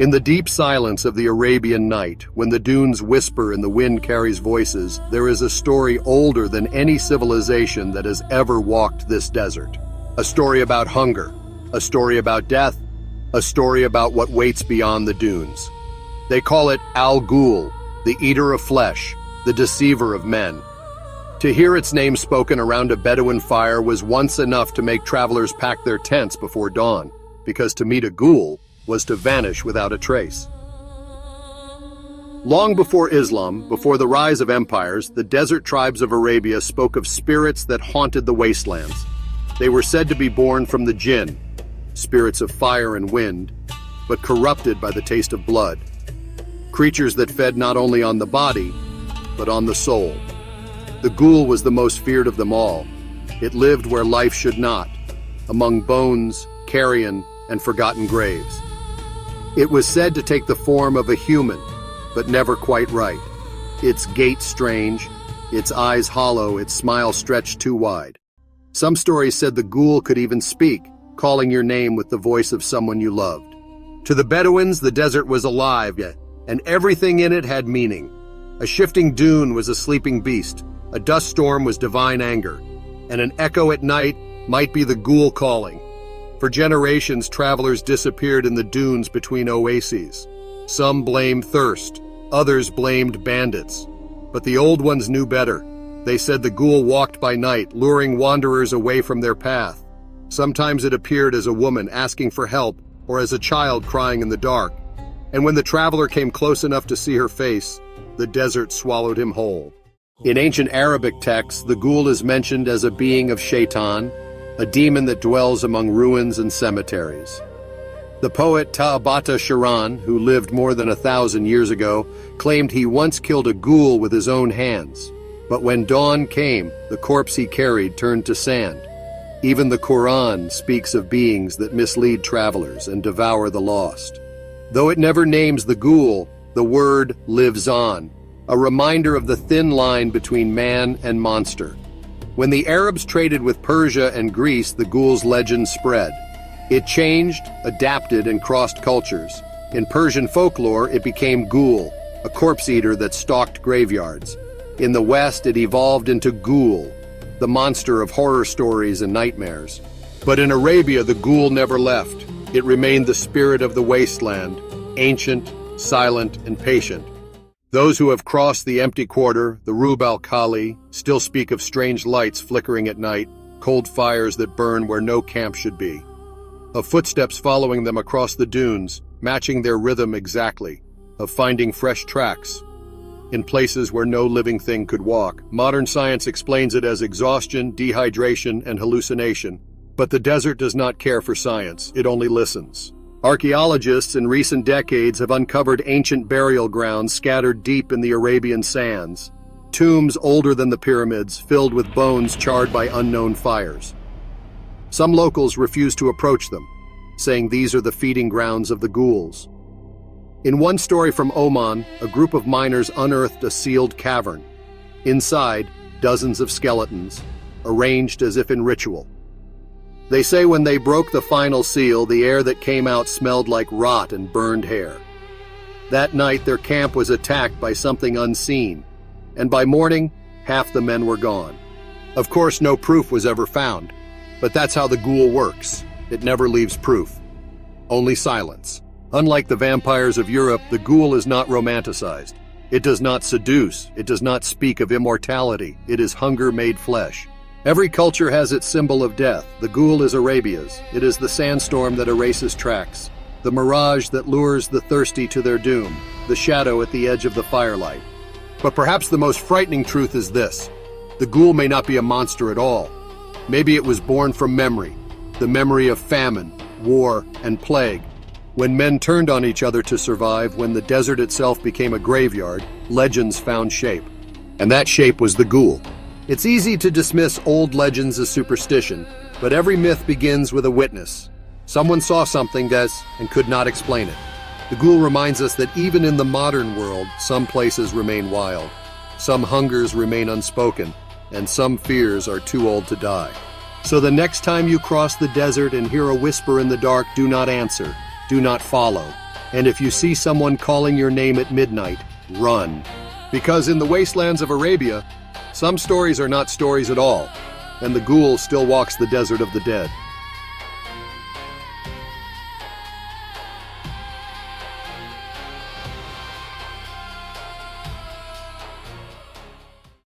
In the deep silence of the Arabian night, when the dunes whisper and the wind carries voices, there is a story older than any civilization that has ever walked this desert. A story about hunger, a story about death, a story about what waits beyond the dunes. They call it Al-Ghoul, the eater of flesh, the deceiver of men. To hear its name spoken around a Bedouin fire was once enough to make travelers pack their tents before dawn, because to meet a ghoul was to vanish without a trace. Long before Islam, before the rise of empires, the desert tribes of Arabia spoke of spirits that haunted the wastelands. They were said to be born from the jinn, spirits of fire and wind, but corrupted by the taste of blood. Creatures that fed not only on the body, but on the soul. The ghoul was the most feared of them all. It lived where life should not, among bones, carrion, and forgotten graves. It was said to take the form of a human, but never quite right. Its gait strange, its eyes hollow, its smile stretched too wide. Some stories said the ghoul could even speak, calling your name with the voice of someone you loved. To the Bedouins, the desert was alive, and everything in it had meaning. A shifting dune was a sleeping beast, a dust storm was divine anger, and an echo at night might be the ghoul calling. For generations, travelers disappeared in the dunes between oases. Some blamed thirst, others blamed bandits. But the old ones knew better. They said the ghoul walked by night, luring wanderers away from their path. Sometimes it appeared as a woman asking for help, or as a child crying in the dark. And when the traveler came close enough to see her face, the desert swallowed him whole. In ancient Arabic texts, the ghoul is mentioned as a being of shaitan, a demon that dwells among ruins and cemeteries. The poet Ta'abata Shiran, who lived more than 1,000 years ago, claimed he once killed a ghoul with his own hands. But when dawn came, the corpse he carried turned to sand. Even the Quran speaks of beings that mislead travelers and devour the lost. Though it never names the ghoul, the word lives on, a reminder of the thin line between man and monster. When the Arabs traded with Persia and Greece, the ghoul's legend spread. It changed, adapted, and crossed cultures. In Persian folklore, it became ghoul, a corpse eater that stalked graveyards. In the West, it evolved into ghoul, the monster of horror stories and nightmares. But in Arabia, the ghoul never left. It remained the spirit of the wasteland, ancient, silent, and patient. Those who have crossed the empty quarter, the Rub al Khali, still speak of strange lights flickering at night, cold fires that burn where no camp should be. Of footsteps following them across the dunes, matching their rhythm exactly. Of finding fresh tracks in places where no living thing could walk. Modern science explains it as exhaustion, dehydration, and hallucination. But the desert does not care for science, it only listens. Archaeologists in recent decades have uncovered ancient burial grounds scattered deep in the Arabian sands. Tombs older than the pyramids, filled with bones charred by unknown fires. Some locals refuse to approach them, saying these are the feeding grounds of the ghouls. In one story from Oman, a group of miners unearthed a sealed cavern. Inside, dozens of skeletons, arranged as if in ritual. They say when they broke the final seal, the air that came out smelled like rot and burned hair. That night, their camp was attacked by something unseen, and by morning, half the men were gone. Of course, no proof was ever found, but that's how the ghoul works. It never leaves proof, only silence. Unlike the vampires of Europe, the ghoul is not romanticized. It does not seduce. It does not speak of immortality. It is hunger made flesh. Every culture has its symbol of death. The ghoul is Arabia's. It is the sandstorm that erases tracks, the mirage that lures the thirsty to their doom, the shadow at the edge of the firelight. But perhaps the most frightening truth is this: the ghoul may not be a monster at all. Maybe it was born from memory, the memory of famine, war, and plague. When men turned on each other to survive, when the desert itself became a graveyard, legends found shape. And that shape was the ghoul. It's easy to dismiss old legends as superstition, but every myth begins with a witness. Someone saw something and could not explain it. The ghoul reminds us that even in the modern world, some places remain wild, some hungers remain unspoken, and some fears are too old to die. So the next time you cross the desert and hear a whisper in the dark, do not answer. do not follow. And if you see someone calling your name at midnight, run. Because in the wastelands of Arabia, some stories are not stories at all, and the ghoul still walks the desert of the dead.